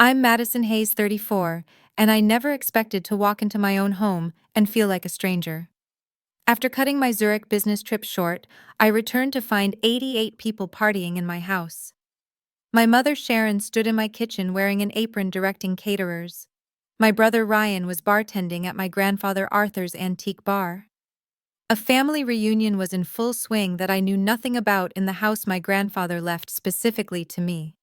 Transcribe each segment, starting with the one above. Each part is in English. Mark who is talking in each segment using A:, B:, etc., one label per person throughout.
A: I'm Madison Hayes, 34, and I never expected to walk into my own home and feel like a stranger. After cutting my Zurich business trip short, I returned to find 88 people partying in my house. My mother Sharon stood in my kitchen wearing an apron directing caterers. My brother Ryan was bartending at my grandfather Arthur's antique bar. A family reunion was in full swing that I knew nothing about in the house my grandfather left specifically to me.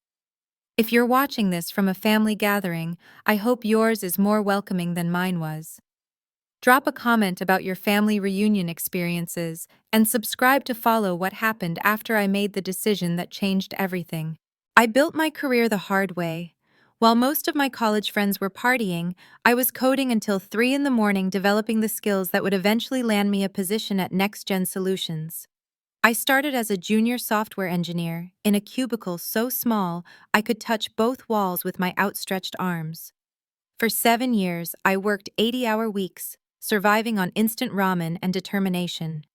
A: If you're watching this from a family gathering, I hope yours is more welcoming than mine was. Drop a comment about your family reunion experiences and subscribe to follow what happened after I made the decision that changed everything. I built my career the hard way. While most of my college friends were partying, I was coding until 3 in the morning, developing the skills that would eventually land me a position at Next Gen Solutions. I started as a junior software engineer in a cubicle so small I could touch both walls with my outstretched arms. For 7 years, I worked 80-hour weeks, surviving on instant ramen and determination.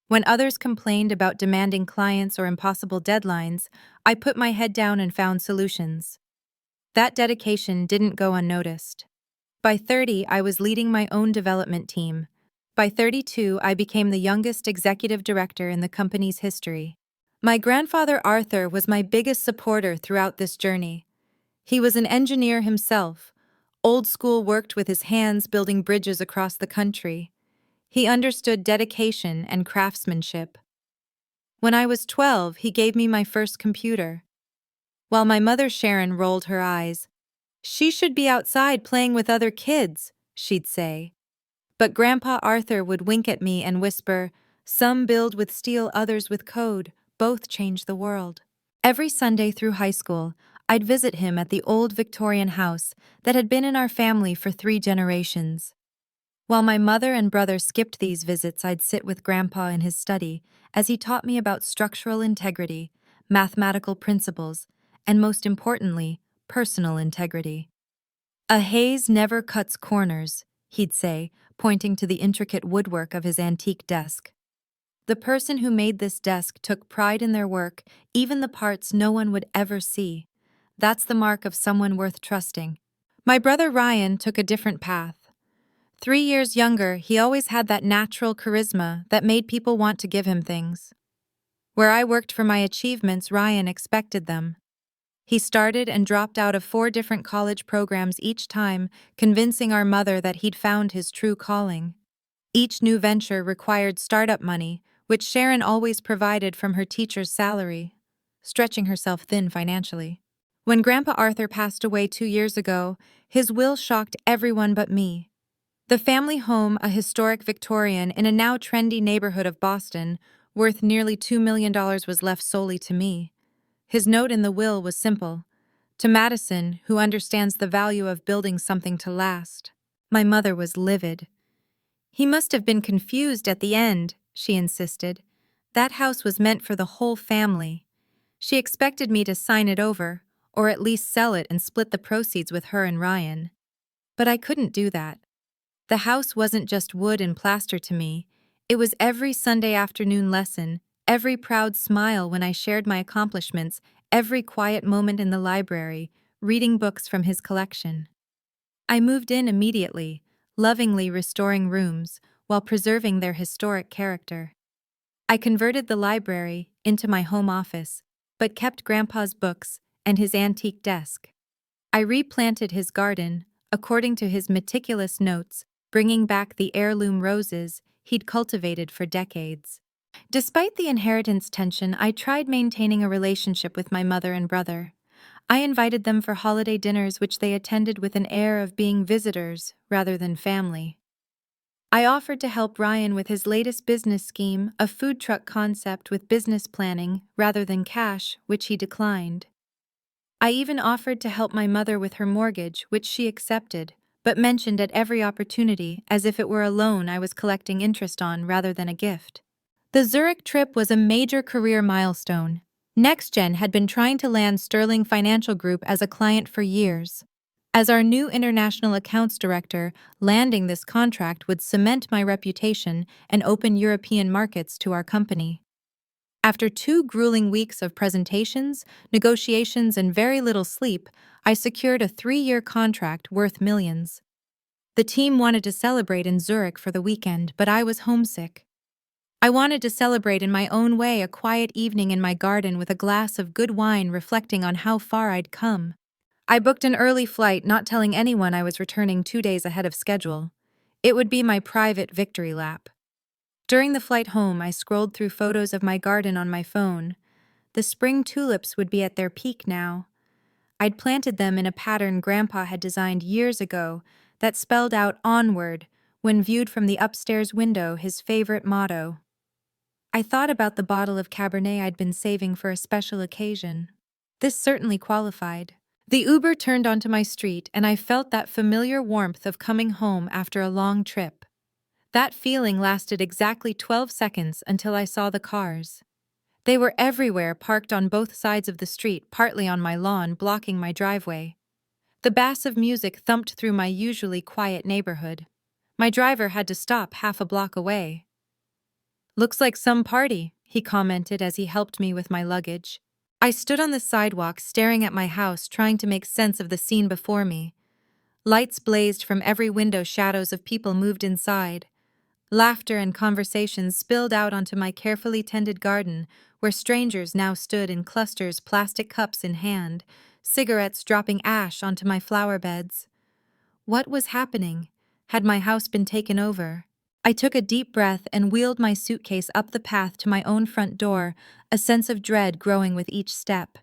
A: When others complained about demanding clients or impossible deadlines, I put my head down and found solutions. That dedication didn't go unnoticed. By 30, I was leading my own development team. By 32, I became the youngest executive director in the company's history. My grandfather Arthur was my biggest supporter throughout this journey. He was an engineer himself. Old school, worked with his hands building bridges across the country. He understood dedication and craftsmanship. When I was 12, he gave me my first computer. While my mother Sharon rolled her eyes. "She should be outside playing with other kids," she'd say. But Grandpa Arthur would wink at me and whisper, "Some build with steel, others with code. Both change the world." Every Sunday through high school, I'd visit him at the old Victorian house that had been in our family for 3 generations. While my mother and brother skipped these visits, I'd sit with Grandpa in his study as he taught me about structural integrity, mathematical principles, and most importantly, personal integrity. "A haze never cuts corners," he'd say, pointing to the intricate woodwork of his antique desk. The person who made this desk took pride in their work, even the parts no one would ever see. That's the mark of someone worth trusting. My brother Ryan took a different path. 3 years younger, he always had that natural charisma that made people want to give him things. Where I worked for my achievements, Ryan expected them. He started and dropped out of 4 different college programs each time, convincing our mother that he'd found his true calling. Each new venture required startup money, which Sharon always provided from her teacher's salary, stretching herself thin financially. When Grandpa Arthur passed away 2 years ago, his will shocked everyone but me. The family home, a historic Victorian in a now trendy neighborhood of Boston, worth nearly $2 million, was left solely to me. His note in the will was simple: "To Madison, who understands the value of building something to last." My mother was livid. "He must have been confused at the end," she insisted. "That house was meant for the whole family." She expected me to sign it over, or at least sell it and split the proceeds with her and Ryan. But I couldn't do that. The house wasn't just wood and plaster to me. It was every Sunday afternoon lesson, every proud smile when I shared my accomplishments, every quiet moment in the library, reading books from his collection. I moved in immediately, lovingly restoring rooms while preserving their historic character. I converted the library into my home office, but kept Grandpa's books and his antique desk. I replanted his garden, according to his meticulous notes, bringing back the heirloom roses he'd cultivated for decades. Despite the inheritance tension, I tried maintaining a relationship with my mother and brother. I invited them for holiday dinners, which they attended with an air of being visitors rather than family. I offered to help Ryan with his latest business scheme, a food truck concept with business planning rather than cash, which he declined. I even offered to help my mother with her mortgage, which she accepted, but mentioned at every opportunity as if it were a loan I was collecting interest on rather than a gift. The Zurich trip was a major career milestone. NextGen had been trying to land Sterling Financial Group as a client for years. As our new international accounts director, landing this contract would cement my reputation and open European markets to our company. After 2 grueling weeks of presentations, negotiations, and very little sleep, I secured a 3-year contract worth millions. The team wanted to celebrate in Zurich for the weekend, but I was homesick. I wanted to celebrate in my own way, a quiet evening in my garden with a glass of good wine, reflecting on how far I'd come. I booked an early flight, not telling anyone I was returning 2 days ahead of schedule. It would be my private victory lap. During the flight home, I scrolled through photos of my garden on my phone. The spring tulips would be at their peak now. I'd planted them in a pattern Grandpa had designed years ago that spelled out "onward" when viewed from the upstairs window, his favorite motto. I thought about the bottle of Cabernet I'd been saving for a special occasion. This certainly qualified. The Uber turned onto my street, and I felt that familiar warmth of coming home after a long trip. That feeling lasted exactly 12 seconds until I saw the cars. They were everywhere, parked on both sides of the street, partly on my lawn, blocking my driveway. The bass of music thumped through my usually quiet neighborhood. My driver had to stop half a block away. "Looks like some party," he commented as he helped me with my luggage. I stood on the sidewalk staring at my house, trying to make sense of the scene before me. Lights blazed from every window, shadows of people moved inside. Laughter and conversations spilled out onto my carefully tended garden, where strangers now stood in clusters, plastic cups in hand, cigarettes dropping ash onto my flower beds. What was happening? Had my house been taken over? I took a deep breath and wheeled my suitcase up the path to my own front door, a sense of dread growing with each step.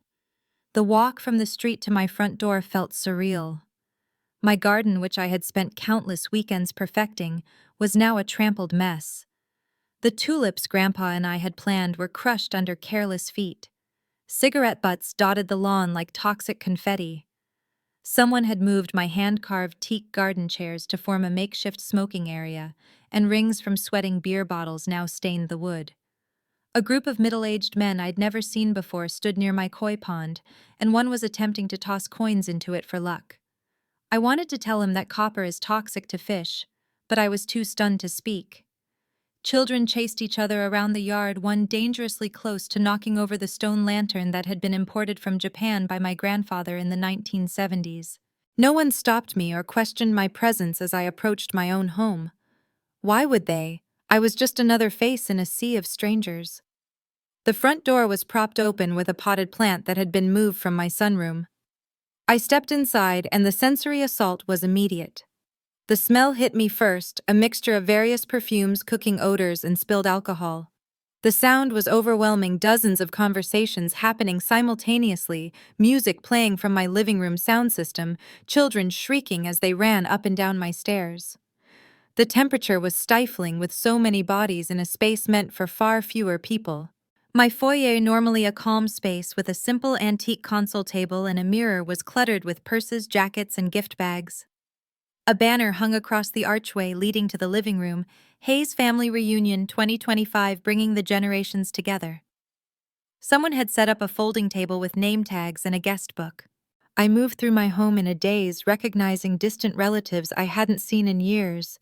A: The walk from the street to my front door felt surreal. My garden, which I had spent countless weekends perfecting, was now a trampled mess. The tulips Grandpa and I had planned were crushed under careless feet. Cigarette butts dotted the lawn like toxic confetti. Someone had moved my hand-carved teak garden chairs to form a makeshift smoking area, and rings from sweating beer bottles now stained the wood. A group of middle-aged men I'd never seen before stood near my koi pond, and one was attempting to toss coins into it for luck. I wanted to tell him that copper is toxic to fish, but I was too stunned to speak. Children chased each other around the yard, one dangerously close to knocking over the stone lantern that had been imported from Japan by my grandfather in the 1970s. No one stopped me or questioned my presence as I approached my own home. Why would they? I was just another face in a sea of strangers. The front door was propped open with a potted plant that had been moved from my sunroom. I stepped inside, and the sensory assault was immediate. The smell hit me first, a mixture of various perfumes, cooking odors, and spilled alcohol. The sound was overwhelming, dozens of conversations happening simultaneously, music playing from my living room sound system, children shrieking as they ran up and down my stairs. The temperature was stifling, with so many bodies in a space meant for far fewer people. My foyer, normally a calm space with a simple antique console table and a mirror, was cluttered with purses, jackets, and gift bags. A banner hung across the archway leading to the living room, "Hayes Family Reunion 2025, bringing the generations together." Someone had set up a folding table with name tags and a guest book. I moved through my home in a daze, recognizing distant relatives I hadn't seen in years,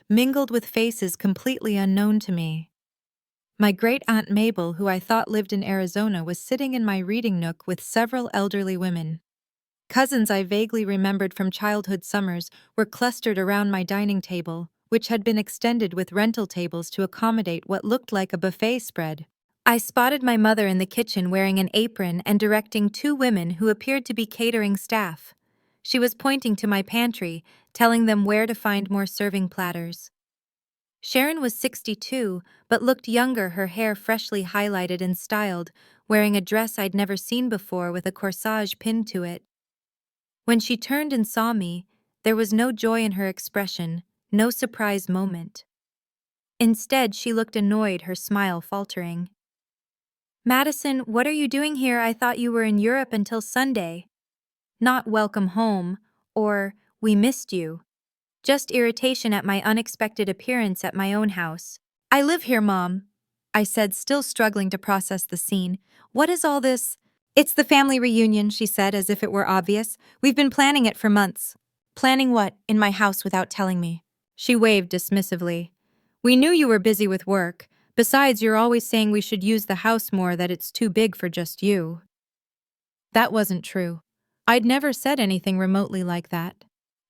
A: mingled with faces completely unknown to me. My great-aunt Mabel, who I thought lived in Arizona, was sitting in my reading nook with several elderly women. Cousins I vaguely remembered from childhood summers were clustered around my dining table, which had been extended with rental tables to accommodate what looked like a buffet spread. I spotted my mother in the kitchen wearing an apron and directing two women who appeared to be catering staff. She was pointing to my pantry, telling them where to find more serving platters. Sharon was 62, but looked younger, her hair freshly highlighted and styled, wearing a dress I'd never seen before with a corsage pinned to it. When she turned and saw me, there was no joy in her expression, no surprise moment. Instead, she looked annoyed, her smile faltering. "Madison, what are you doing here? I thought you were in Europe until Sunday." Not "welcome home" or "we missed you." Just irritation at my unexpected appearance at my own house. "I live here, Mom," I said, still struggling to process the scene. "What is all this?" "It's the family reunion," she said, as if it were obvious. "We've been planning it for months." "Planning what, in my house without telling me?" She waved dismissively. "We knew you were busy with work. Besides, you're always saying we should use the house more, that it's too big for just you." That wasn't true. I'd never said anything remotely like that.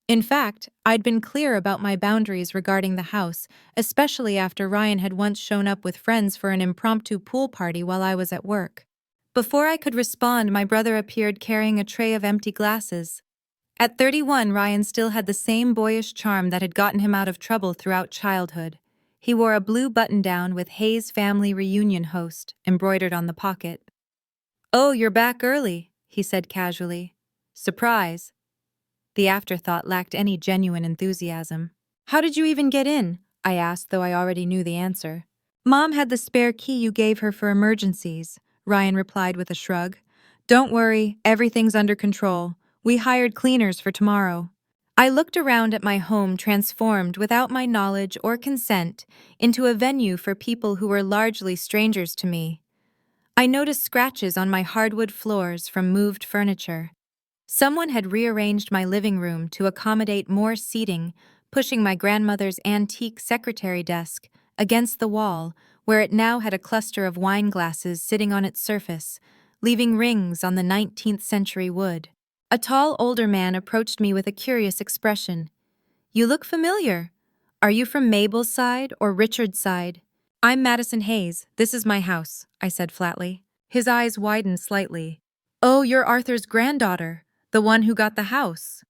A: In fact, I'd been clear about my boundaries regarding the house, especially after Ryan had once shown up with friends for an impromptu pool party while I was at work. Before I could respond, my brother appeared carrying a tray of empty glasses. At 31, Ryan still had the same boyish charm that had gotten him out of trouble throughout childhood. He wore a blue button-down with Hayes Family Reunion Host embroidered on the pocket. "Oh, you're back early," he said casually. "Surprise." The afterthought lacked any genuine enthusiasm. "How did you even get in?" I asked, though I already knew the answer. "Mom had the spare key you gave her for emergencies," Ryan replied with a shrug. "Don't worry, everything's under control. We hired cleaners for tomorrow." I looked around at my home, transformed without my knowledge or consent into a venue for people who were largely strangers to me. I noticed scratches on my hardwood floors from moved furniture. Someone had rearranged my living room to accommodate more seating, pushing my grandmother's antique secretary desk against the wall, where it now had a cluster of wine glasses sitting on its surface, leaving rings on the 19th century wood. A tall older man approached me with a curious expression. "You look familiar. Are you from Mabel's side or Richard's side?" "I'm Madison Hayes. This is my house," I said flatly. His eyes widened slightly. "Oh, you're Arthur's granddaughter, the one who got the house."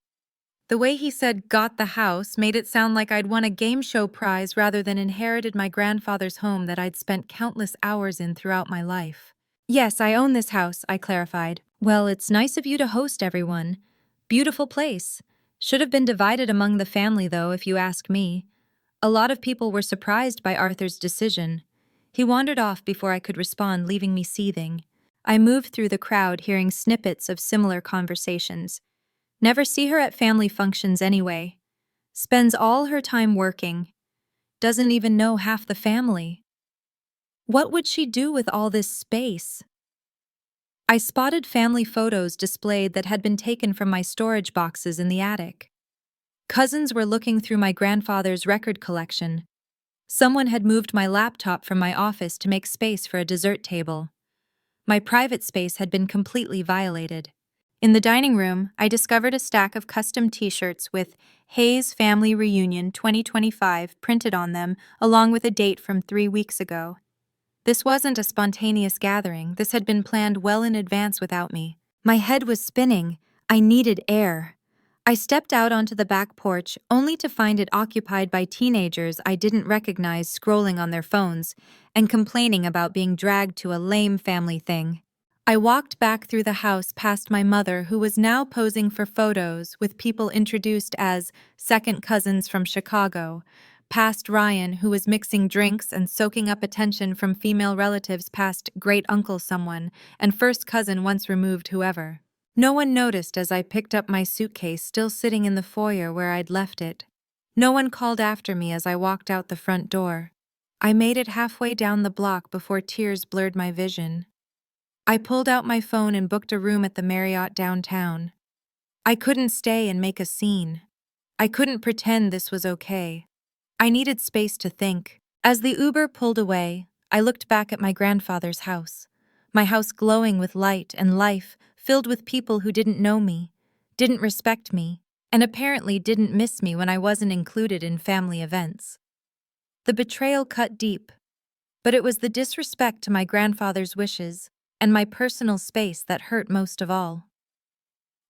A: The way he said "got the house" made it sound like I'd won a game show prize rather than inherited my grandfather's home that I'd spent countless hours in throughout my life. "Yes, I own this house," I clarified. "Well, it's nice of you to host everyone. Beautiful place. Should have been divided among the family, though, if you ask me." A lot of people were surprised by Arthur's decision. He wandered off before I could respond, leaving me seething. I moved through the crowd, hearing snippets of similar conversations. Never see her at family functions anyway. Spends all her time working. Doesn't even know half the family. What would she do with all this space? I spotted family photos displayed that had been taken from my storage boxes in the attic. Cousins were looking through my grandfather's record collection. Someone had moved my laptop from my office to make space for a dessert table. My private space had been completely violated. In the dining room, I discovered a stack of custom t-shirts with Hayes Family Reunion 2025 printed on them, along with a date from 3 weeks ago. This wasn't a spontaneous gathering. This had been planned well in advance without me. My head was spinning. I needed air. I stepped out onto the back porch, only to find it occupied by teenagers I didn't recognize scrolling on their phones and complaining about being dragged to a lame family thing. I walked back through the house past my mother, who was now posing for photos with people introduced as second cousins from Chicago, past Ryan, who was mixing drinks and soaking up attention from female relatives, past great uncle someone, and first cousin once removed whoever. No one noticed as I picked up my suitcase still sitting in the foyer where I'd left it. No one called after me as I walked out the front door. I made it halfway down the block before tears blurred my vision. I pulled out my phone and booked a room at the Marriott downtown. I couldn't stay and make a scene. I couldn't pretend this was okay. I needed space to think. As the Uber pulled away, I looked back at my grandfather's house. My house glowing with light and life, filled with people who didn't know me, didn't respect me, and apparently didn't miss me when I wasn't included in family events. The betrayal cut deep, but it was the disrespect to my grandfather's wishes and my personal space that hurt most of all.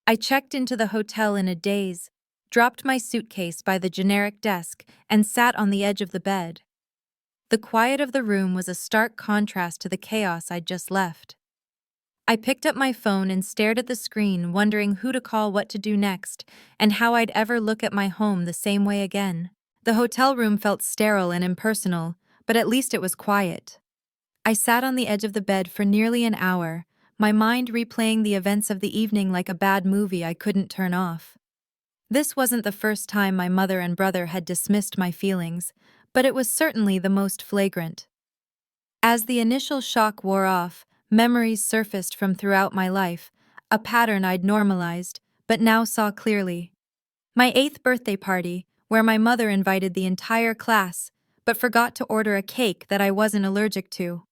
A: I checked into the hotel in a daze, dropped my suitcase by the generic desk, and sat on the edge of the bed. The quiet of the room was a stark contrast to the chaos I'd just left. I picked up my phone and stared at the screen, wondering who to call, what to do next, and how I'd ever look at my home the same way again. The hotel room felt sterile and impersonal, but at least it was quiet. I sat on the edge of the bed for nearly an hour, my mind replaying the events of the evening like a bad movie I couldn't turn off. This wasn't the first time my mother and brother had dismissed my feelings, but it was certainly the most flagrant. As the initial shock wore off, memories surfaced from throughout my life, a pattern I'd normalized, but now saw clearly. My 8th birthday party, where my mother invited the entire class, but forgot to order a cake that I wasn't allergic to.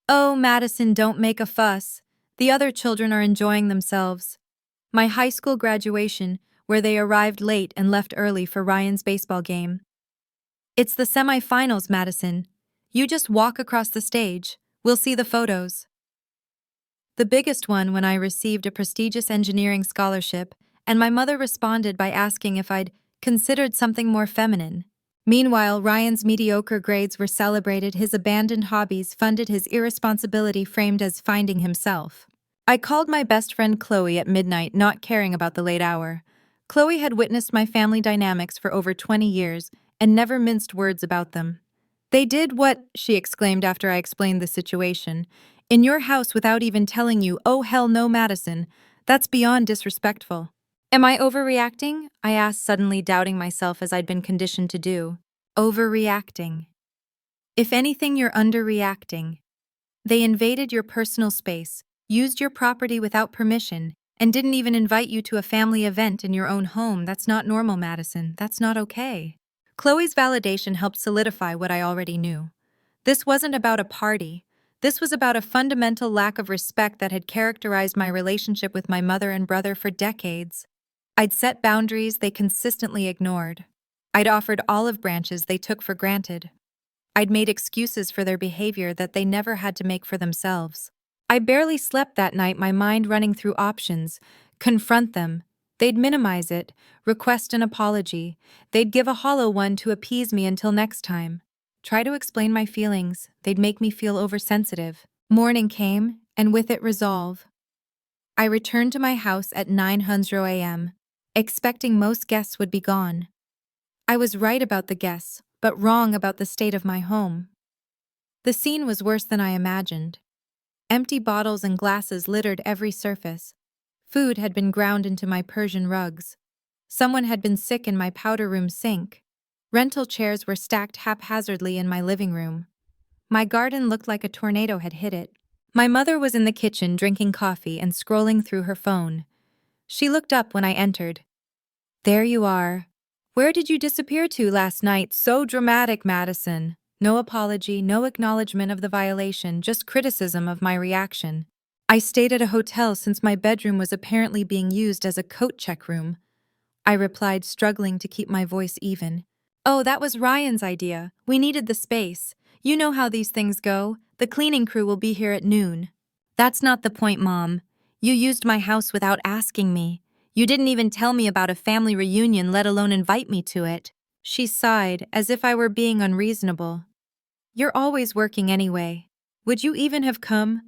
A: "Oh, Madison, don't make a fuss. The other children are enjoying themselves." My high school graduation, where they arrived late and left early for Ryan's baseball game. It's the semifinals, Madison. You just walk across the stage. We'll see the photos. The biggest one when I received a prestigious engineering scholarship, and my mother responded by asking if I'd considered something more feminine. Meanwhile, Ryan's mediocre grades were celebrated, his abandoned hobbies funded, his irresponsibility framed as finding himself. I called my best friend Chloe at midnight, not caring about the late hour. Chloe had witnessed my family dynamics for over 20 years and never minced words about them. They did what, she exclaimed after I explained the situation, in your house without even telling you. Oh hell no, Madison. That's beyond disrespectful. Am I overreacting? I asked, suddenly doubting myself as I'd been conditioned to do. Overreacting. If anything, you're underreacting. They invaded your personal space, used your property without permission, and didn't even invite you to a family event in your own home. That's not normal, Madison. That's not okay. Chloe's validation helped solidify what I already knew. This wasn't about a party. This was about a fundamental lack of respect that had characterized my relationship with my mother and brother for decades. I'd set boundaries they consistently ignored. I'd offered olive branches they took for granted. I'd made excuses for their behavior that they never had to make for themselves. I barely slept that night, my mind running through options. Confront them. They'd minimize it, request an apology. They'd give a hollow one to appease me until next time. Try to explain my feelings. They'd make me feel oversensitive. Morning came, and with it resolve. I returned to my house at 9:00 a.m., expecting most guests would be gone. I was right about the guests, but wrong about the state of my home. The scene was worse than I imagined. Empty bottles and glasses littered every surface. Food had been ground into my Persian rugs. Someone had been sick in my powder room sink. Rental chairs were stacked haphazardly in my living room. My garden looked like a tornado had hit it. My mother was in the kitchen drinking coffee and scrolling through her phone. She looked up when I entered. There you are. Where did you disappear to last night? So dramatic, Madison. No apology, no acknowledgement of the violation, just criticism of my reaction. I stayed at a hotel since my bedroom was apparently being used as a coat check room. I replied, struggling to keep my voice even. Oh, that was Ryan's idea. We needed the space. You know how these things go. The cleaning crew will be here at noon. That's not the point, Mom. You used my house without asking me. You didn't even tell me about a family reunion, let alone invite me to it. She sighed, as if I were being unreasonable. You're always working anyway. Would you even have come?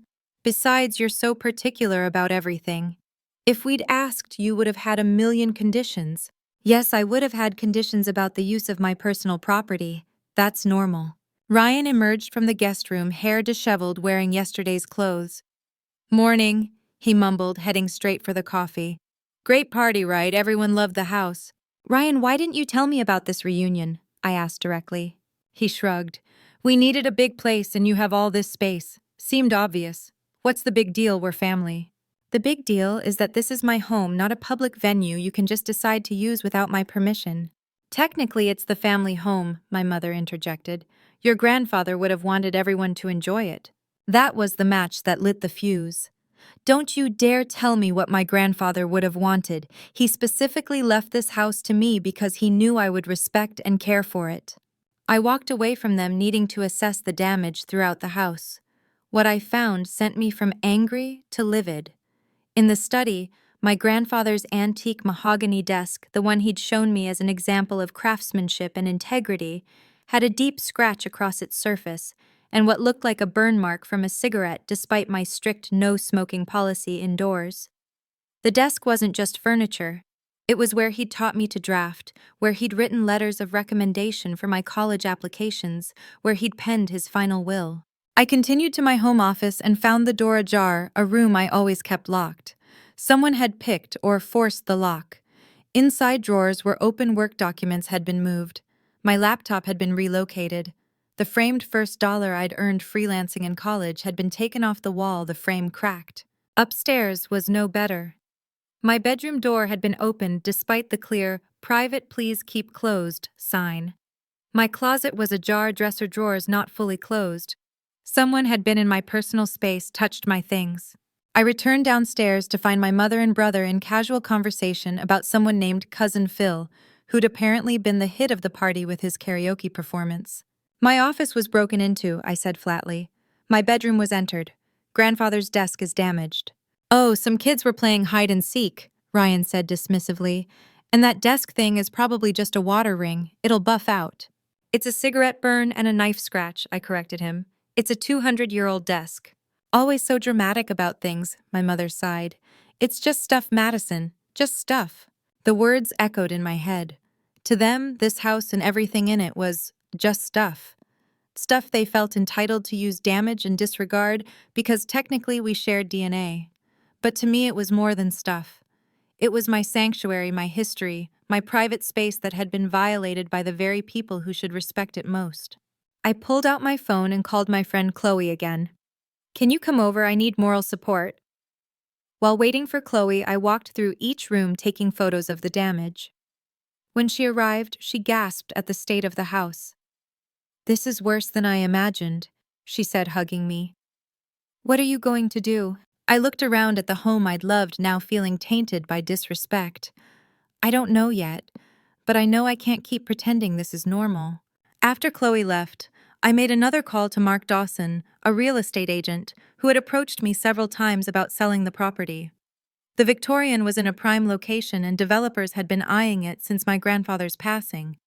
A: Besides, you're so particular about everything. If we'd asked, you would have had a million conditions. Yes, I would have had conditions about the use of my personal property. That's normal. Ryan emerged from the guest room, hair disheveled, wearing yesterday's clothes. Morning, he mumbled, heading straight for the coffee. Great party, right? Everyone loved the house. Ryan, why didn't you tell me about this reunion? I asked directly. He shrugged. We needed a big place and you have all this space. Seemed obvious. What's the big deal? We're family. The big deal is that this is my home, not a public venue you can just decide to use without my permission. Technically, it's the family home, my mother interjected. Your grandfather would have wanted everyone to enjoy it. That was the match that lit the fuse. Don't you dare tell me what my grandfather would have wanted. He specifically left this house to me because he knew I would respect and care for it. I walked away from them, needing to assess the damage throughout the house. What I found sent me from angry to livid. In the study, my grandfather's antique mahogany desk, the one he'd shown me as an example of craftsmanship and integrity, had a deep scratch across its surface and what looked like a burn mark from a cigarette despite my strict no-smoking policy indoors. The desk wasn't just furniture. It was where he'd taught me to draft, where he'd written letters of recommendation for my college applications, where he'd penned his final will. I continued to my home office and found the door ajar, a room I always kept locked. Someone had picked or forced the lock. Inside drawers where open work documents had been moved. My laptop had been relocated. The framed first dollar I'd earned freelancing in college had been taken off the wall, the frame cracked. Upstairs was no better. My bedroom door had been opened despite the clear, "Private please keep closed" sign. My closet was ajar, dresser drawers not fully closed. Someone had been in my personal space, touched my things. I returned downstairs to find my mother and brother in casual conversation about someone named Cousin Phil, who'd apparently been the hit of the party with his karaoke performance. My office was broken into, I said flatly. My bedroom was entered. Grandfather's desk is damaged. Oh, some kids were playing hide and seek, Ryan said dismissively. And that desk thing is probably just a water ring. It'll buff out. It's a cigarette burn and a knife scratch, I corrected him. It's a 200-year-old desk. Always so dramatic about things, my mother sighed. It's just stuff, Madison. Just stuff. The words echoed in my head. To them, this house and everything in it was just stuff. Stuff they felt entitled to use, damage, and disregard because technically we shared DNA. But to me it was more than stuff. It was my sanctuary, my history, my private space that had been violated by the very people who should respect it most. I pulled out my phone and called my friend Chloe again. Can you come over? I need moral support. While waiting for Chloe, I walked through each room taking photos of the damage. When she arrived, she gasped at the state of the house. This is worse than I imagined, she said, hugging me. What are you going to do? I looked around at the home I'd loved, now feeling tainted by disrespect. I don't know yet, but I know I can't keep pretending this is normal. After Chloe left, I made another call to Mark Dawson, a real estate agent, who had approached me several times about selling the property. The Victorian was in a prime location and developers had been eyeing it since my grandfather's passing.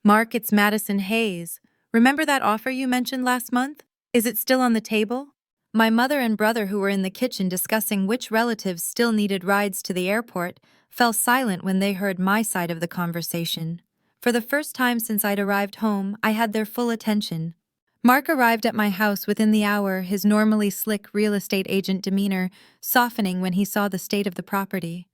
A: Mark, it's Madison Hayes. Remember that offer you mentioned last month? Is it still on the table? My mother and brother, who were in the kitchen discussing which relatives still needed rides to the airport, fell silent when they heard my side of the conversation. For the first time since I'd arrived home, I had their full attention. Mark arrived at my house within the hour, his normally slick real estate agent demeanor softening when he saw the state of the property.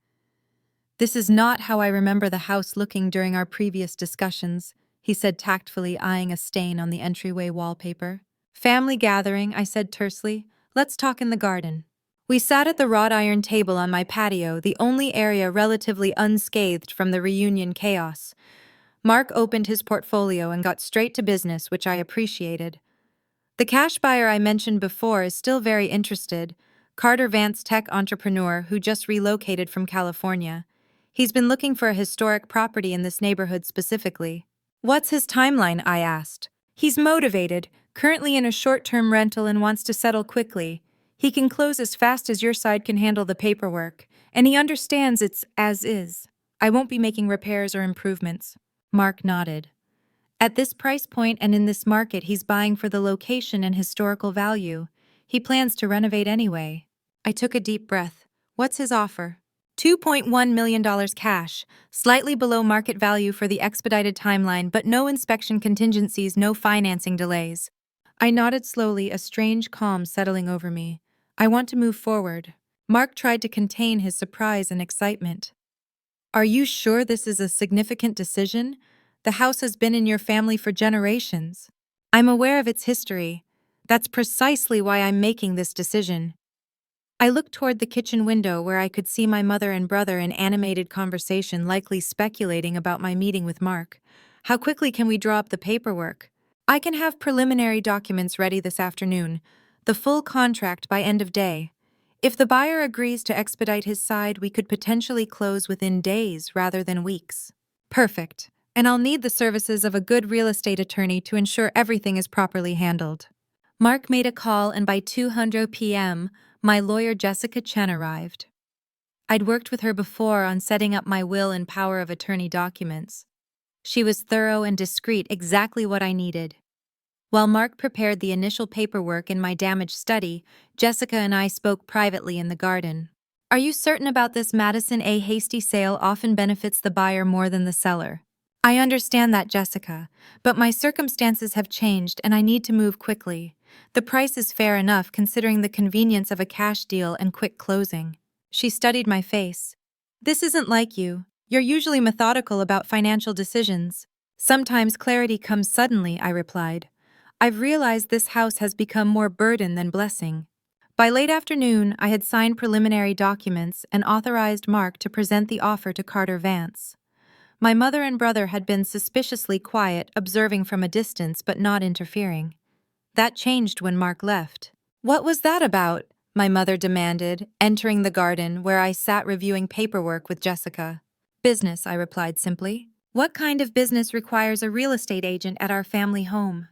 A: This is not how I remember the house looking during our previous discussions, he said tactfully, eyeing a stain on the entryway wallpaper. Family gathering, I said tersely. Let's talk in the garden. We sat at the wrought iron table on my patio, the only area relatively unscathed from the reunion chaos. Mark opened his portfolio and got straight to business, which I appreciated. The cash buyer I mentioned before is still very interested, Carter Vance, tech entrepreneur who just relocated from California. He's been looking for a historic property in this neighborhood specifically. What's his timeline? I asked. He's motivated, currently in a short-term rental and wants to settle quickly. He can close as fast as your side can handle the paperwork, and he understands it's as is. I won't be making repairs or improvements. Mark nodded. At this price point and in this market, he's buying for the location and historical value. He plans to renovate anyway. I took a deep breath. What's his offer? $2.1 million cash, slightly below market value for the expedited timeline, but no inspection contingencies, no financing delays. I nodded slowly, a strange calm settling over me. I want to move forward. Mark tried to contain his surprise and excitement. Are you sure this is a significant decision? The house has been in your family for generations. I'm aware of its history. That's precisely why I'm making this decision. I looked toward the kitchen window where I could see my mother and brother in animated conversation, likely speculating about my meeting with Mark. How quickly can we draw up the paperwork? I can have preliminary documents ready this afternoon, the full contract by end of day. If the buyer agrees to expedite his side, we could potentially close within days rather than weeks. Perfect. And I'll need the services of a good real estate attorney to ensure everything is properly handled. Mark made a call, and by 2:00 p.m., my lawyer Jessica Chen arrived. I'd worked with her before on setting up my will and power of attorney documents. She was thorough and discreet, exactly what I needed. While Mark prepared the initial paperwork in my damaged study, Jessica and I spoke privately in the garden. Are you certain about this, Madison? A hasty sale often benefits the buyer more than the seller. I understand that, Jessica, but my circumstances have changed and I need to move quickly. The price is fair enough considering the convenience of a cash deal and quick closing. She studied my face. This isn't like you. You're usually methodical about financial decisions. Sometimes clarity comes suddenly, I replied. I've realized this house has become more burden than blessing. By late afternoon, I had signed preliminary documents and authorized Mark to present the offer to Carter Vance. My mother and brother had been suspiciously quiet, observing from a distance but not interfering. That changed when Mark left. What was that about? my mother demanded, entering the garden where I sat reviewing paperwork with Jessica. Business, I replied simply. What kind of business requires a real estate agent at our family home?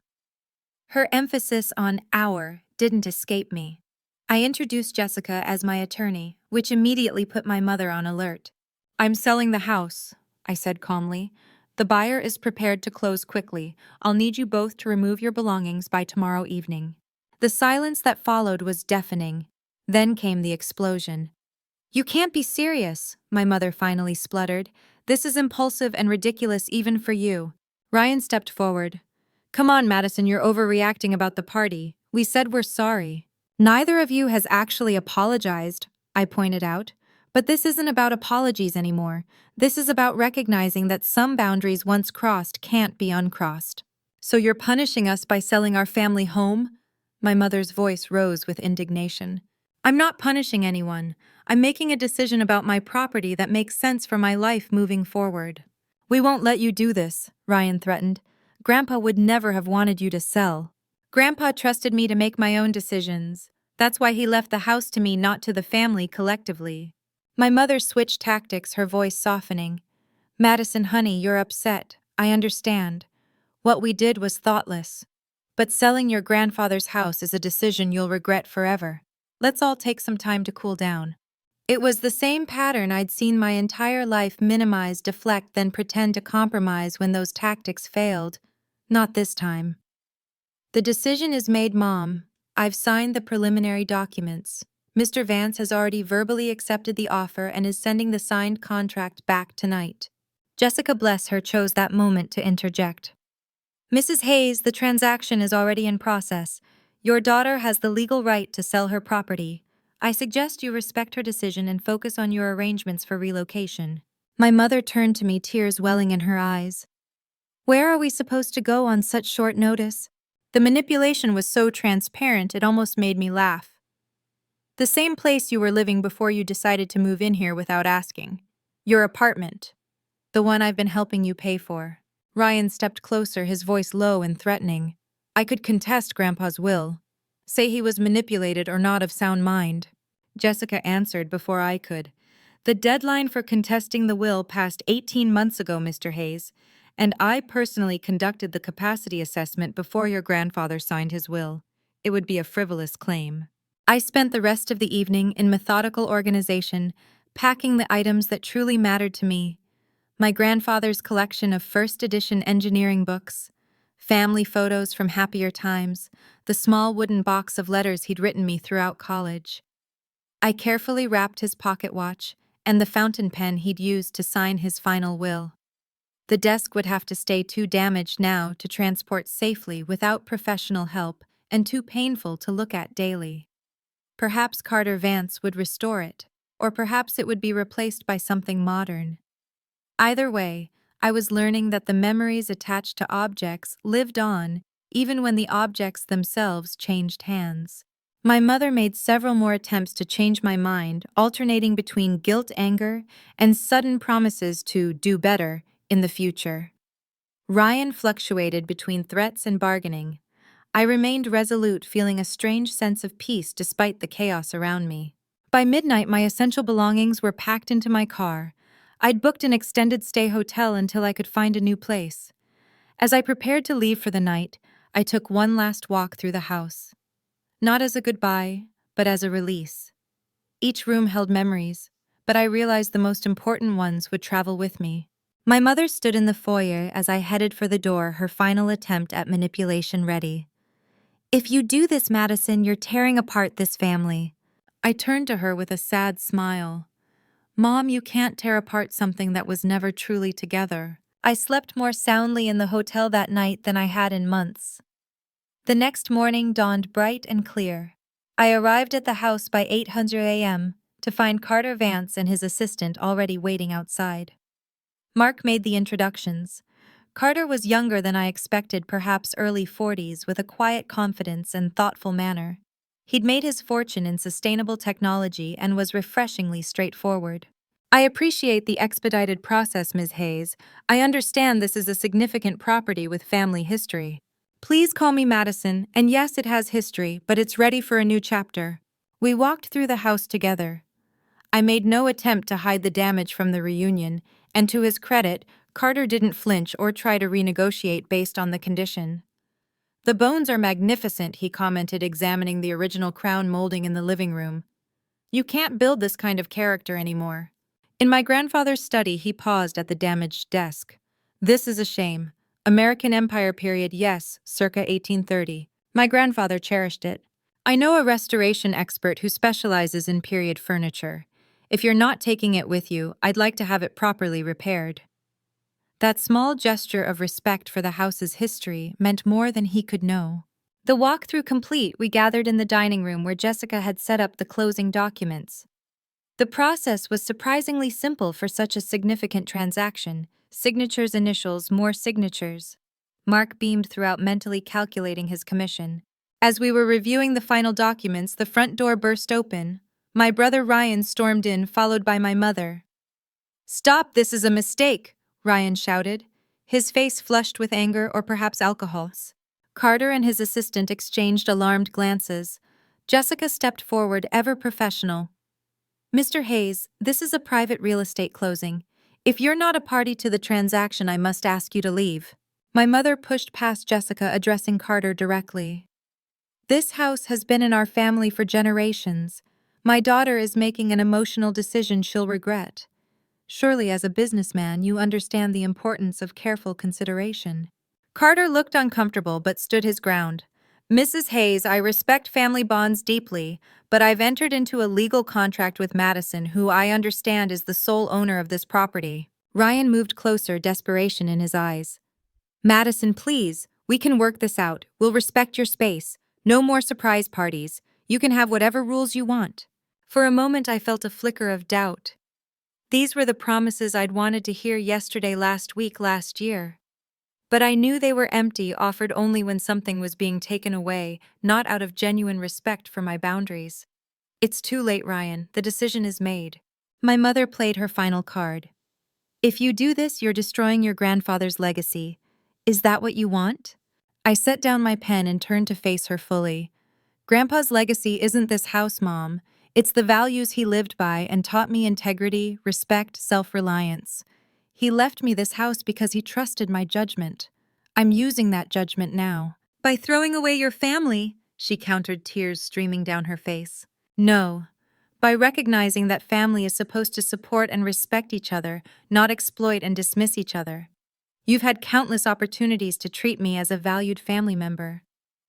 A: Her emphasis on our didn't escape me. I introduced Jessica as my attorney, which immediately put my mother on alert. I'm selling the house, I said calmly. The buyer is prepared to close quickly. I'll need you both to remove your belongings by tomorrow evening. The silence that followed was deafening. Then came the explosion. You can't be serious, my mother finally spluttered. This is impulsive and ridiculous even for you. Ryan stepped forward. Come on, Madison, you're overreacting about the party. We said we're sorry. Neither of you has actually apologized, I pointed out. But this isn't about apologies anymore. This is about recognizing that some boundaries once crossed can't be uncrossed. So you're punishing us by selling our family home? My mother's voice rose with indignation. I'm not punishing anyone. I'm making a decision about my property that makes sense for my life moving forward. We won't let you do this, Ryan threatened. Grandpa would never have wanted you to sell. Grandpa trusted me to make my own decisions. That's why he left the house to me, not to the family collectively. My mother switched tactics, her voice softening. Madison, honey, you're upset. I understand. What we did was thoughtless. But selling your grandfather's house is a decision you'll regret forever. Let's all take some time to cool down. It was the same pattern I'd seen my entire life: minimize, deflect, then pretend to compromise when those tactics failed. Not this time. The decision is made, Mom. I've signed the preliminary documents. Mr. Vance has already verbally accepted the offer and is sending the signed contract back tonight. Jessica, bless her, chose that moment to interject. Mrs. Hayes, the transaction is already in process. Your daughter has the legal right to sell her property. I suggest you respect her decision and focus on your arrangements for relocation. My mother turned to me, tears welling in her eyes. Where are we supposed to go on such short notice? The manipulation was so transparent it almost made me laugh. The same place you were living before you decided to move in here without asking. Your apartment. The one I've been helping you pay for. Ryan stepped closer, his voice low and threatening. I could contest Grandpa's will. Say he was manipulated or not of sound mind. Jessica answered before I could. The deadline for contesting the will passed 18 months ago, Mr. Hayes, and I personally conducted the capacity assessment before your grandfather signed his will. It would be a frivolous claim. I spent the rest of the evening in methodical organization, packing the items that truly mattered to me. My grandfather's collection of first edition engineering books, family photos from happier times, the small wooden box of letters he'd written me throughout college. I carefully wrapped his pocket watch and the fountain pen he'd used to sign his final will. The desk would have to stay too damaged now to transport safely without professional help and too painful to look at daily. Perhaps Carter Vance would restore it, or perhaps it would be replaced by something modern. Either way, I was learning that the memories attached to objects lived on even when the objects themselves changed hands. My mother made several more attempts to change my mind, alternating between guilt, anger, and sudden promises to do better in the future. Ryan fluctuated between threats and bargaining. I remained resolute, feeling a strange sense of peace despite the chaos around me. By midnight, my essential belongings were packed into my car. I'd booked an extended stay hotel until I could find a new place. As I prepared to leave for the night, I took one last walk through the house. Not as a goodbye, but as a release. Each room held memories, but I realized the most important ones would travel with me. My mother stood in the foyer as I headed for the door, her final attempt at manipulation ready. If you do this, Madison, you're tearing apart this family. I turned to her with a sad smile. Mom, you can't tear apart something that was never truly together. I slept more soundly in the hotel that night than I had in months. The next morning dawned bright and clear. I arrived at the house by 8:00 a.m. to find Carter Vance and his assistant already waiting outside. Mark made the introductions. Carter was younger than I expected, perhaps early 40s, with a quiet confidence and thoughtful manner. He'd made his fortune in sustainable technology and was refreshingly straightforward. I appreciate the expedited process, Ms. Hayes. I understand this is a significant property with family history. Please call me Madison, and yes, it has history, but it's ready for a new chapter. We walked through the house together. I made no attempt to hide the damage from the reunion, and to his credit, Carter didn't flinch or try to renegotiate based on the condition. "The bones are magnificent," he commented, examining the original crown molding in the living room. "You can't build this kind of character anymore." In my grandfather's study, he paused at the damaged desk. "This is a shame. American Empire period, yes, circa 1830. My grandfather cherished it. I know a restoration expert who specializes in period furniture. If you're not taking it with you, I'd like to have it properly repaired." That small gesture of respect for the house's history meant more than he could know. The walkthrough complete, we gathered in the dining room where Jessica had set up the closing documents. The process was surprisingly simple for such a significant transaction. Signatures, initials, more signatures. Mark beamed throughout, mentally calculating his commission. As we were reviewing the final documents, the front door burst open. My brother Ryan stormed in, followed by my mother. "Stop, this is a mistake," Ryan shouted, his face flushed with anger or perhaps alcohol. Carter and his assistant exchanged alarmed glances. Jessica stepped forward, ever professional. "Mr. Hayes, this is a private real estate closing. If you're not a party to the transaction, I must ask you to leave." My mother pushed past Jessica, addressing Carter directly. "This house has been in our family for generations. My daughter is making an emotional decision she'll regret. Surely, as a businessman, you understand the importance of careful consideration." Carter looked uncomfortable but stood his ground. "Mrs. Hayes, I respect family bonds deeply, but I've entered into a legal contract with Madison, who I understand is the sole owner of this property." Ryan moved closer, desperation in his eyes. "Madison, please, we can work this out. We'll respect your space. No more surprise parties. You can have whatever rules you want." For a moment, I felt a flicker of doubt. These were the promises I'd wanted to hear yesterday, last week, last year. But I knew they were empty, offered only when something was being taken away, not out of genuine respect for my boundaries. "It's too late, Ryan. The decision is made." My mother played her final card. "If you do this, you're destroying your grandfather's legacy. Is that what you want?" I set down my pen and turned to face her fully. "Grandpa's legacy isn't this house, Mom. It's the values he lived by and taught me: integrity, respect, self-reliance. He left me this house because he trusted my judgment. I'm using that judgment now." "By throwing away your family," she countered, tears streaming down her face. "No. By recognizing that family is supposed to support and respect each other, not exploit and dismiss each other. You've had countless opportunities to treat me as a valued family member.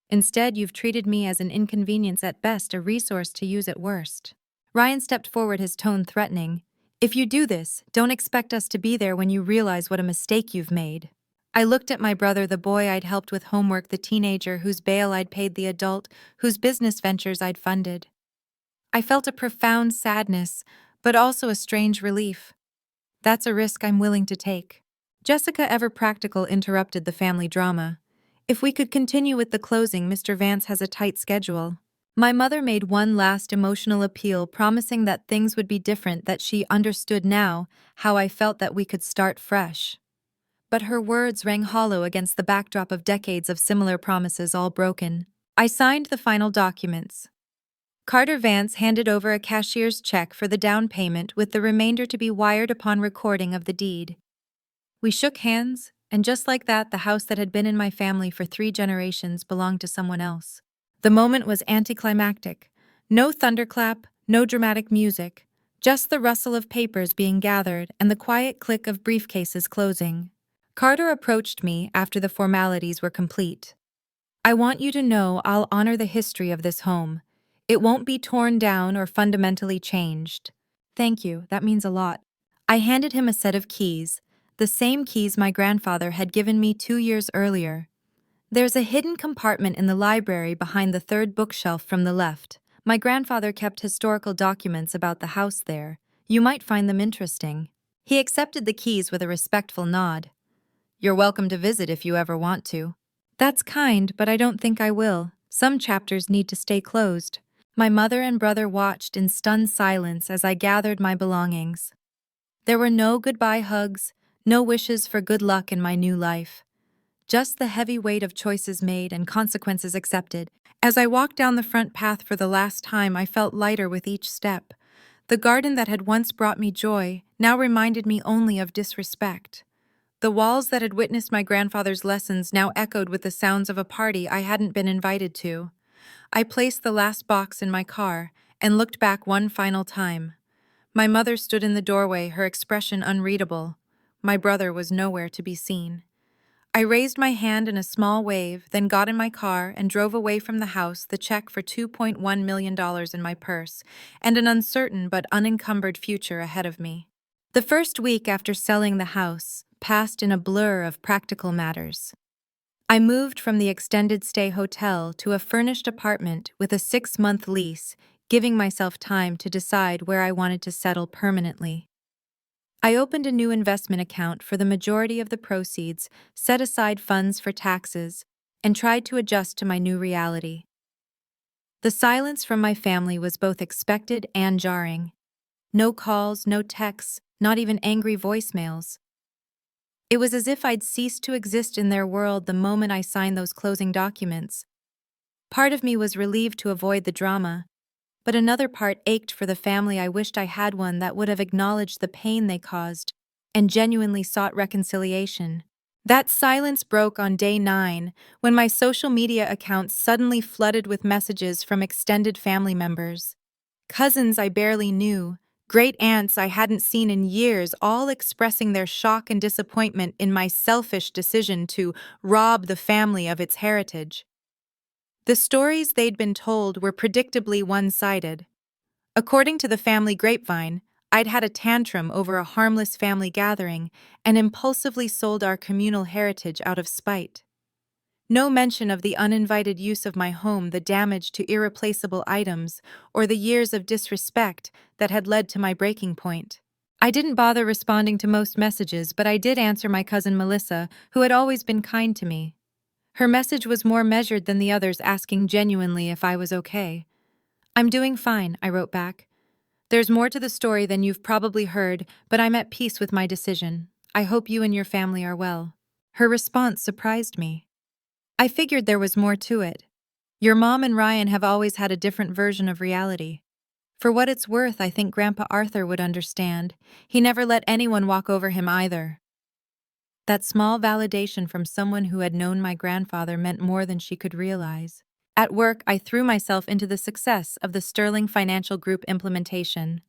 A: Instead, you've treated me as an inconvenience at best, a resource to use at worst." Ryan stepped forward, his tone threatening. "If you do this, don't expect us to be there when you realize what a mistake you've made." I looked at my brother, the boy I'd helped with homework, the teenager whose bail I'd paid, the adult whose business ventures I'd funded. I felt a profound sadness, but also a strange relief. That's a risk I'm willing to take. Jessica, ever practical, interrupted the family drama. "If we could continue with the closing, Mr. Vance has a tight schedule." My mother made one last emotional appeal, promising that things would be different, that she understood now how I felt, that we could start fresh. But her words rang hollow against the backdrop of decades of similar promises, all broken. I signed the final documents. Carter Vance handed over a cashier's check for the down payment, with the remainder to be wired upon recording of the deed. We shook hands, and just like that, the house that had been in my family for 3 generations belonged to someone else. The moment was anticlimactic. No thunderclap, no dramatic music, just the rustle of papers being gathered and the quiet click of briefcases closing. Carter approached me after the formalities were complete. "I want you to know I'll honor the history of this home. It won't be torn down or fundamentally changed." "Thank you, that means a lot." I handed him a set of keys, the same keys my grandfather had given me 2 years earlier. "There's a hidden compartment in the library behind the 3rd bookshelf from the left. My grandfather kept historical documents about the house there. You might find them interesting." He accepted the keys with a respectful nod. "You're welcome to visit if you ever want to." "That's kind, but I don't think I will. Some chapters need to stay closed." My mother and brother watched in stunned silence as I gathered my belongings. There were no goodbye hugs, no wishes for good luck in my new life. just the heavy weight of choices made and consequences accepted. As I walked down the front path for the last time, I felt lighter with each step. The garden that had once brought me joy now reminded me only of disrespect. The walls that had witnessed my grandfather's lessons now echoed with the sounds of a party I hadn't been invited to. I placed the last box in my car and looked back one final time. My mother stood in the doorway, her expression unreadable. My brother was nowhere to be seen. I raised my hand in a small wave, then got in my car and drove away from the house, the check for $2.1 million in my purse, and an uncertain but unencumbered future ahead of me. The first week after selling the house passed in a blur of practical matters. I moved from the extended stay hotel to a furnished apartment with a 6-month lease, giving myself time to decide where I wanted to settle permanently. I opened a new investment account for the majority of the proceeds, set aside funds for taxes, and tried to adjust to my new reality. The silence from my family was both expected and jarring. No calls, no texts, not even angry voicemails. It was as if I'd ceased to exist in their world the moment I signed those closing documents. Part of me was relieved to avoid the drama, but another part ached for the family. I wished I had one that would have acknowledged the pain they caused and genuinely sought reconciliation. That silence broke on day 9 when my social media accounts suddenly flooded with messages from extended family members. Cousins I barely knew, great aunts I hadn't seen in years, all expressing their shock and disappointment in my selfish decision to rob the family of its heritage. The stories they'd been told were predictably one-sided. According to the family grapevine, I'd had a tantrum over a harmless family gathering and impulsively sold our communal heritage out of spite. No mention of the uninvited use of my home, the damage to irreplaceable items, or the years of disrespect that had led to my breaking point. I didn't bother responding to most messages, but I did answer my cousin Melissa, who had always been kind to me. Her message was more measured than the others, asking genuinely if I was okay. "I'm doing fine," I wrote back. "There's more to the story than you've probably heard, but I'm at peace with my decision. I hope you and your family are well." Her response surprised me. "I figured there was more to it. Your mom and Ryan have always had a different version of reality. For what it's worth, I think Grandpa Arthur would understand. He never let anyone walk over him either." That small validation from someone who had known my grandfather meant more than she could realize. At work, I threw myself into the success of the Sterling Financial Group implementation.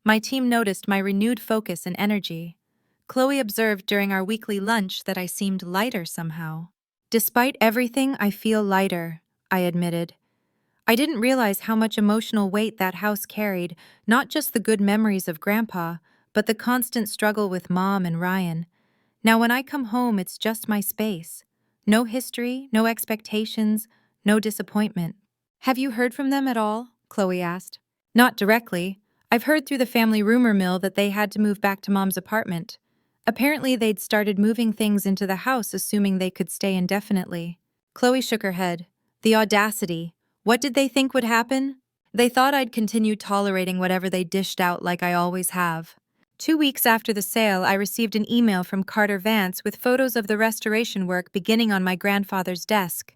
A: My team noticed my renewed focus and energy. Chloe observed during our weekly lunch that I seemed lighter somehow. "Despite everything, I feel lighter," I admitted. I didn't realize how much emotional weight that house carried, not just the good memories of Grandpa, but the constant struggle with Mom and Ryan. Now when I come home, it's just my space. No history, no expectations, no disappointment. "Have you heard from them at all?" Chloe asked. "Not directly. I've heard through the family rumor mill that they had to move back to Mom's apartment. Apparently they'd started moving things into the house assuming they could stay indefinitely." Chloe shook her head. "The audacity. What did they think would happen? They thought I'd continue tolerating whatever they dished out like I always have." 2 weeks after the sale, I received an email from Carter Vance with photos of the restoration work beginning on my grandfather's desk.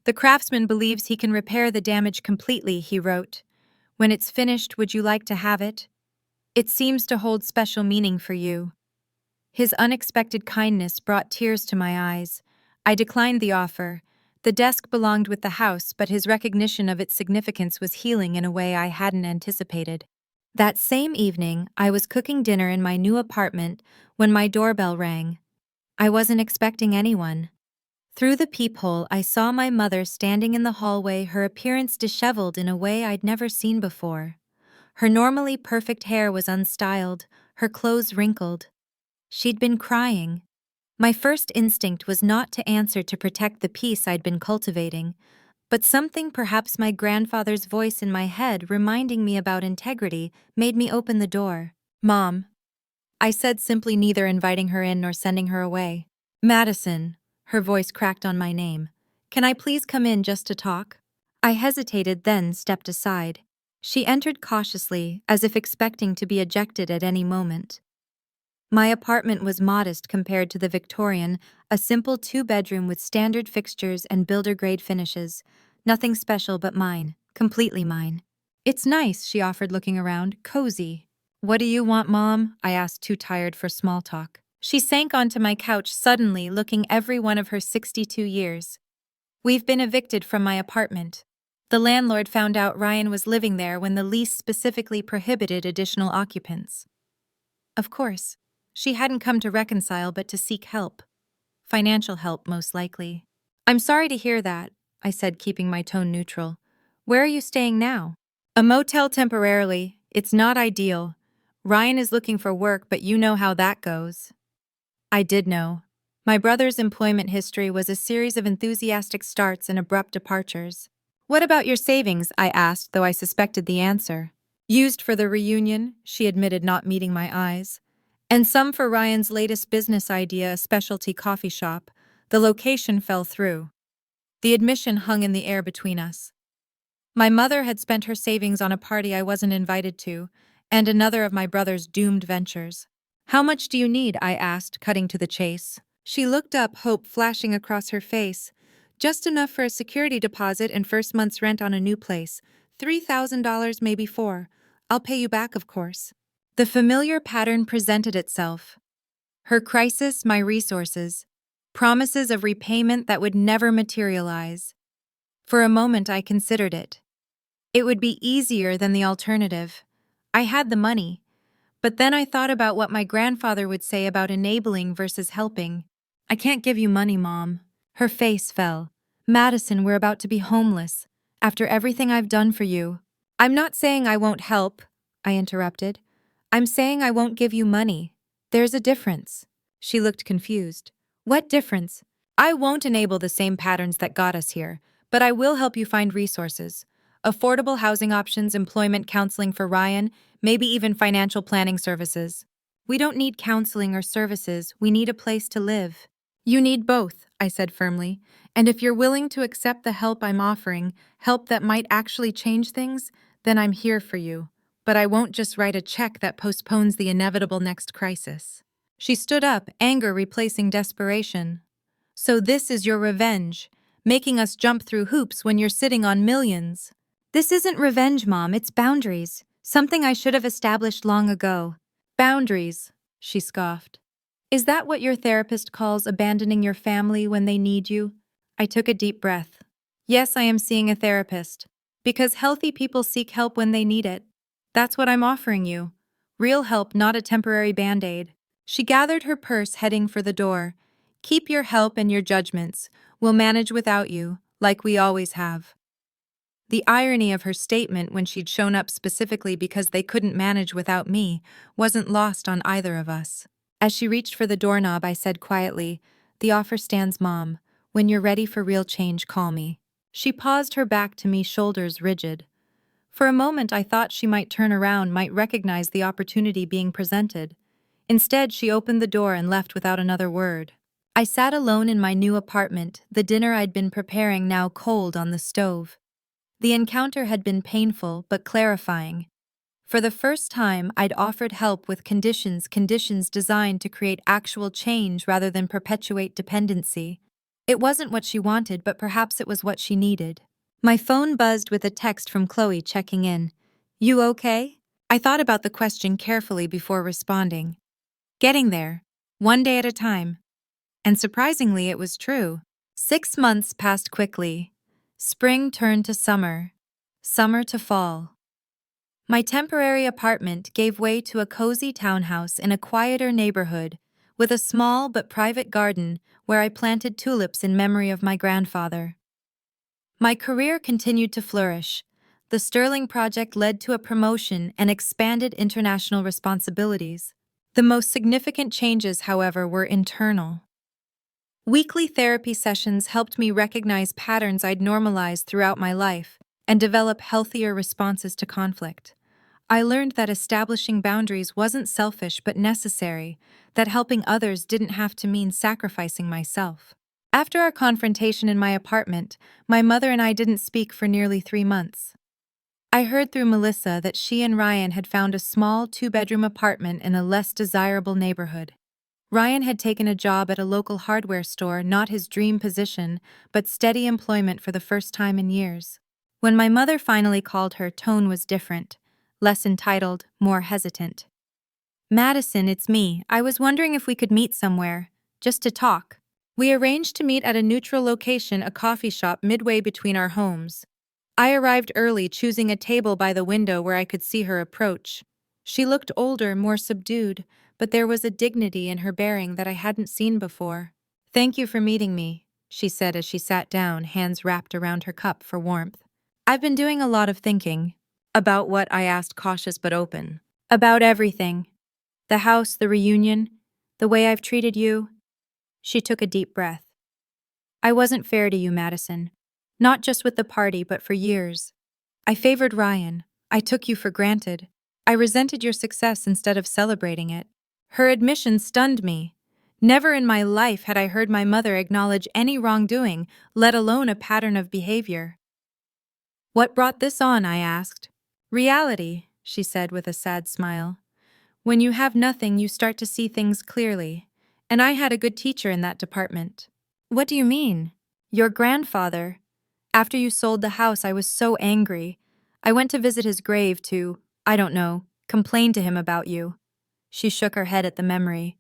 A: "The craftsman believes he can repair the damage completely," he wrote. "When it's finished, would you like to have it? It seems to hold special meaning for you." His unexpected kindness brought tears to my eyes. I declined the offer. The desk belonged with the house, but his recognition of its significance was healing in a way I hadn't anticipated. That same evening, I was cooking dinner in my new apartment when my doorbell rang. I wasn't expecting anyone. Through the peephole, I saw my mother standing in the hallway, her appearance disheveled in a way I'd never seen before. Her normally perfect hair was unstyled, her clothes wrinkled. She'd been crying. My first instinct was not to answer to protect the peace I'd been cultivating, but something, perhaps my grandfather's voice in my head reminding me about integrity, made me open the door. "Mom," I said, simply, neither inviting her in nor sending her away. "Madison," her voice cracked on my name. "Can I please come in just to talk?" I hesitated, then stepped aside. She entered cautiously, as if expecting to be ejected at any moment. My apartment was modest compared to the Victorian, a simple two-bedroom with standard fixtures and builder-grade finishes. Nothing special but mine, completely mine. It's nice, she offered, looking around, cozy. What do you want, Mom? I asked, too tired for small talk. She sank onto my couch suddenly, looking every one of her 62 years. We've been evicted from my apartment. The landlord found out Ryan was living there when the lease specifically prohibited additional occupants. Of course. She hadn't come to reconcile but to seek help. Financial help, most likely. I'm sorry to hear that, I said, keeping my tone neutral. Where are you staying now? A motel temporarily. It's not ideal. Ryan is looking for work, but you know how that goes. I did know. My brother's employment history was a series of enthusiastic starts and abrupt departures. What about your savings? I asked, though I suspected the answer. Used for the reunion, she admitted, not meeting my eyes. And some for Ryan's latest business idea, a specialty coffee shop. The location fell through. The admission hung in the air between us. My mother had spent her savings on a party I wasn't invited to, and another of my brother's doomed ventures. How much do you need? I asked, cutting to the chase. She looked up, hope flashing across her face. Just enough for a security deposit and first month's rent on a new place. $3,000, maybe $4,000. I'll pay you back, of course. The familiar pattern presented itself. Her crisis, my resources. Promises of repayment that would never materialize. For a moment I considered it. It would be easier than the alternative. I had the money. But then I thought about what my grandfather would say about enabling versus helping. I can't give you money, Mom. Her face fell. Madison, we're about to be homeless. After everything I've done for you. I'm not saying I won't help, I interrupted. I'm saying I won't give you money. There's a difference. She looked confused. What difference? I won't enable the same patterns that got us here, but I will help you find resources. Affordable housing options, employment counseling for Ryan, maybe even financial planning services. We don't need counseling or services, we need a place to live. You need both, I said firmly, and if you're willing to accept the help I'm offering, help that might actually change things, then I'm here for you. But I won't just write a check that postpones the inevitable next crisis. She stood up, anger replacing desperation. So this is your revenge, making us jump through hoops when you're sitting on millions. This isn't revenge, Mom, it's boundaries. Something I should have established long ago. Boundaries, she scoffed. Is that what your therapist calls abandoning your family when they need you? I took a deep breath. Yes, I am seeing a therapist. Because healthy people seek help when they need it. That's what I'm offering you. Real help, not a temporary band-aid. She gathered her purse, heading for the door. Keep your help and your judgments. We'll manage without you, like we always have. The irony of her statement when she'd shown up specifically because they couldn't manage without me wasn't lost on either of us. As she reached for the doorknob, I said quietly, "The offer stands, Mom. When you're ready for real change, call me." She paused, her back to me, shoulders rigid. For a moment I thought she might turn around, might recognize the opportunity being presented. Instead, she opened the door and left without another word. I sat alone in my new apartment, the dinner I'd been preparing now cold on the stove. The encounter had been painful but clarifying. For the first time, I'd offered help with conditions designed to create actual change rather than perpetuate dependency. It wasn't what she wanted, but perhaps it was what she needed. My phone buzzed with a text from Chloe checking in. You okay? I thought about the question carefully before responding. Getting there, one day at a time. And surprisingly, it was true. 6 months passed quickly. Spring turned to summer. Summer to fall. My temporary apartment gave way to a cozy townhouse in a quieter neighborhood, with a small but private garden where I planted tulips in memory of my grandfather. My career continued to flourish. The Sterling project led to a promotion and expanded international responsibilities. The most significant changes, however, were internal. Weekly therapy sessions helped me recognize patterns I'd normalized throughout my life and develop healthier responses to conflict. I learned that establishing boundaries wasn't selfish but necessary, that helping others didn't have to mean sacrificing myself. After our confrontation in my apartment, my mother and I didn't speak for nearly 3 months. I heard through Melissa that she and Ryan had found a small two-bedroom apartment in a less desirable neighborhood. Ryan had taken a job at a local hardware store, not his dream position, but steady employment for the first time in years. When my mother finally called, her tone was different, less entitled, more hesitant. "Madison, it's me. I was wondering if we could meet somewhere, just to talk." We arranged to meet at a neutral location, a coffee shop midway between our homes. I arrived early, choosing a table by the window where I could see her approach. She looked older, more subdued, but there was a dignity in her bearing that I hadn't seen before. "Thank you for meeting me," she said as she sat down, hands wrapped around her cup for warmth. "I've been doing a lot of thinking." "About what?" I asked, cautious but open. "About everything. The house, the reunion, the way I've treated you." She took a deep breath. "I wasn't fair to you, Madison. Not just with the party, but for years. I favored Ryan. I took you for granted. I resented your success instead of celebrating it." Her admission stunned me. Never in my life had I heard my mother acknowledge any wrongdoing, let alone a pattern of behavior. "What brought this on?" I asked. "Reality," she said with a sad smile. "When you have nothing, you start to see things clearly. And I had a good teacher in that department." "What do you mean?" "Your grandfather. After you sold the house, I was so angry. I went to visit his grave to, I don't know, complain to him about you." She shook her head at the memory.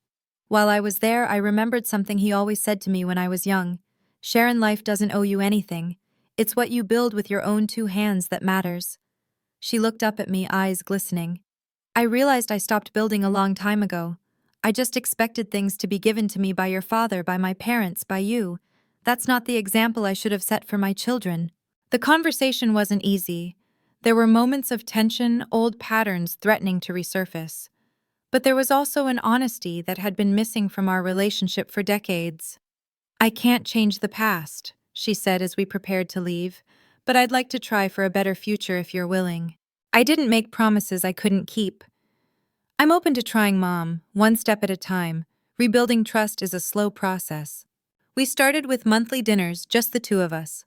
A: "While I was there, I remembered something he always said to me when I was young. Sharon, life doesn't owe you anything. It's what you build with your own two hands that matters." She looked up at me, eyes glistening. "I realized I stopped building a long time ago. I just expected things to be given to me by your father, by my parents, by you. That's not the example I should have set for my children." The conversation wasn't easy. There were moments of tension, old patterns threatening to resurface. But there was also an honesty that had been missing from our relationship for decades. "I can't change the past," she said as we prepared to leave, "but I'd like to try for a better future if you're willing." I didn't make promises I couldn't keep. "I'm open to trying, Mom, one step at a time. Rebuilding trust is a slow process." We started with monthly dinners, just the two of us.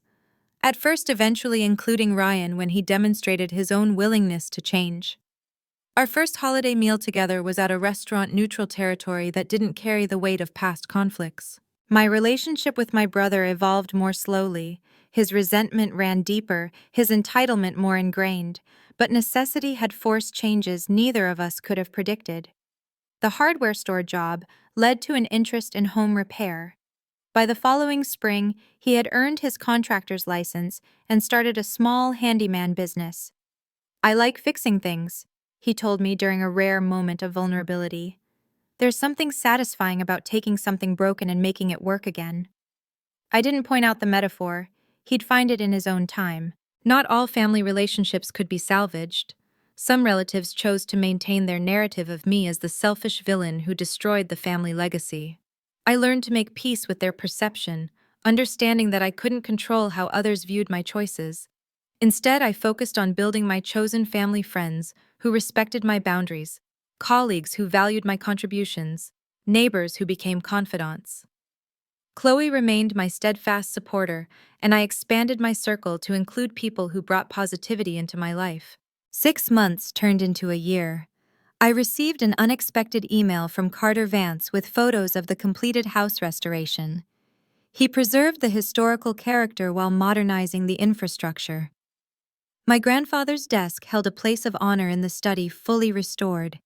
A: At first, eventually including Ryan when he demonstrated his own willingness to change. Our first holiday meal together was at a restaurant, neutral territory that didn't carry the weight of past conflicts. My relationship with my brother evolved more slowly. His resentment ran deeper, his entitlement more ingrained, but necessity had forced changes neither of us could have predicted. The hardware store job led to an interest in home repair. By the following spring, he had earned his contractor's license and started a small handyman business. "I like fixing things," he told me during a rare moment of vulnerability. "There's something satisfying about taking something broken and making it work again." I didn't point out the metaphor. He'd find it in his own time. Not all family relationships could be salvaged. Some relatives chose to maintain their narrative of me as the selfish villain who destroyed the family legacy. I learned to make peace with their perception, understanding that I couldn't control how others viewed my choices. Instead, I focused on building my chosen family friends who respected my boundaries, colleagues who valued my contributions, neighbors who became confidants. Chloe remained my steadfast supporter, and I expanded my circle to include people who brought positivity into my life. 6 months turned into a year. I received an unexpected email from Carter Vance with photos of the completed house restoration. He preserved the historical character while modernizing the infrastructure. My grandfather's desk held a place of honor in the study, fully restored.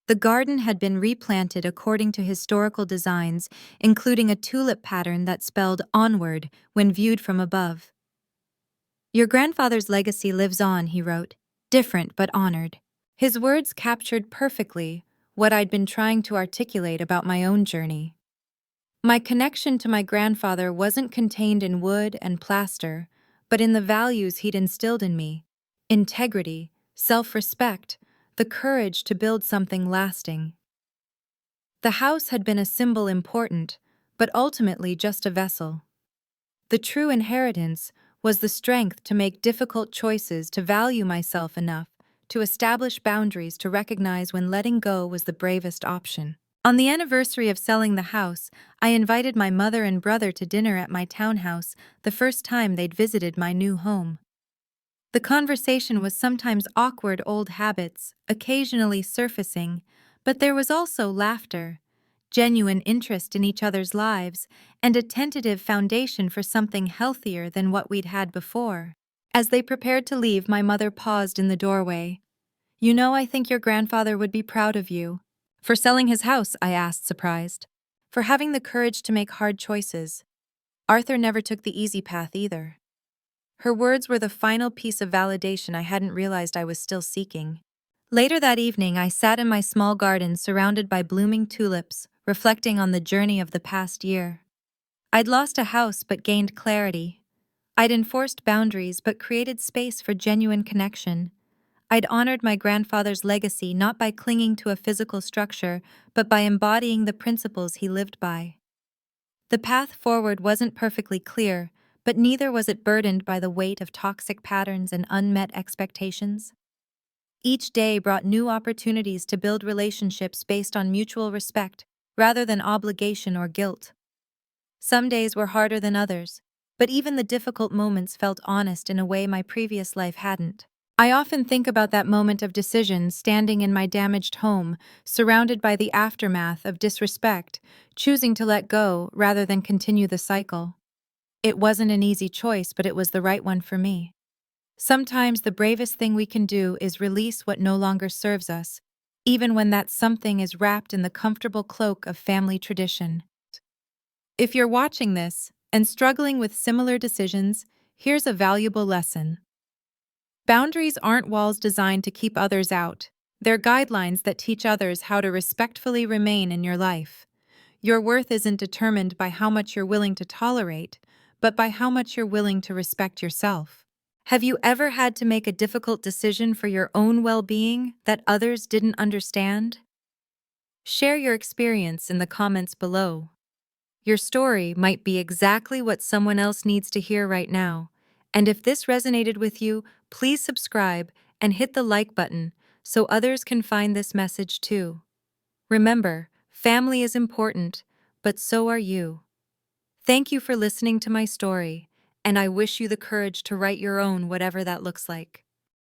A: The garden had been replanted according to historical designs, including a tulip pattern that spelled "onward" when viewed from above. "Your grandfather's legacy lives on," he wrote, "different but honored." His words captured perfectly what I'd been trying to articulate about my own journey. My connection to my grandfather wasn't contained in wood and plaster, but in the values he'd instilled in me: integrity, self-respect, the courage to build something lasting. The house had been a symbol important, but ultimately just a vessel. The true inheritance was the strength to make difficult choices, to value myself enough, to establish boundaries, to recognize when letting go was the bravest option. On the anniversary of selling the house, I invited my mother and brother to dinner at my townhouse, the first time they'd visited my new home. The conversation was sometimes awkward old habits, occasionally surfacing, but there was also laughter, genuine interest in each other's lives, and a tentative foundation for something healthier than what we'd had before. As they prepared to leave, my mother paused in the doorway. "You know, I think your grandfather would be proud of you." "For selling his house?" I asked, surprised. "For having the courage to make hard choices. Arthur never took the easy path either." Her words were the final piece of validation I hadn't realized I was still seeking. Later that evening, I sat in my small garden surrounded by blooming tulips, reflecting on the journey of the past year. I'd lost a house but gained clarity. I'd enforced boundaries but created space for genuine connection. I'd honored my grandfather's legacy not by clinging to a physical structure, but by embodying the principles he lived by. The path forward wasn't perfectly clear, but neither was it burdened by the weight of toxic patterns and unmet expectations. Each day brought new opportunities to build relationships based on mutual respect, rather than obligation or guilt. Some days were harder than others, but even the difficult moments felt honest in a way my previous life hadn't. I often think about that moment of decision, standing in my damaged home, surrounded by the aftermath of disrespect, choosing to let go rather than continue the cycle. It wasn't an easy choice, but it was the right one for me. Sometimes the bravest thing we can do is release what no longer serves us, even when that something is wrapped in the comfortable cloak of family tradition. If you're watching this and struggling with similar decisions, here's a valuable lesson. Boundaries aren't walls designed to keep others out. They're guidelines that teach others how to respectfully remain in your life. Your worth isn't determined by how much you're willing to tolerate, but by how much you're willing to respect yourself. Have you ever had to make a difficult decision for your own well-being that others didn't understand? Share your experience in the comments below. Your story might be exactly what someone else needs to hear right now. And if this resonated with you, please subscribe and hit the like button so others can find this message too. Remember, family is important, but so are you. Thank you for listening to my story, and I wish you the courage to write your own, whatever that looks like.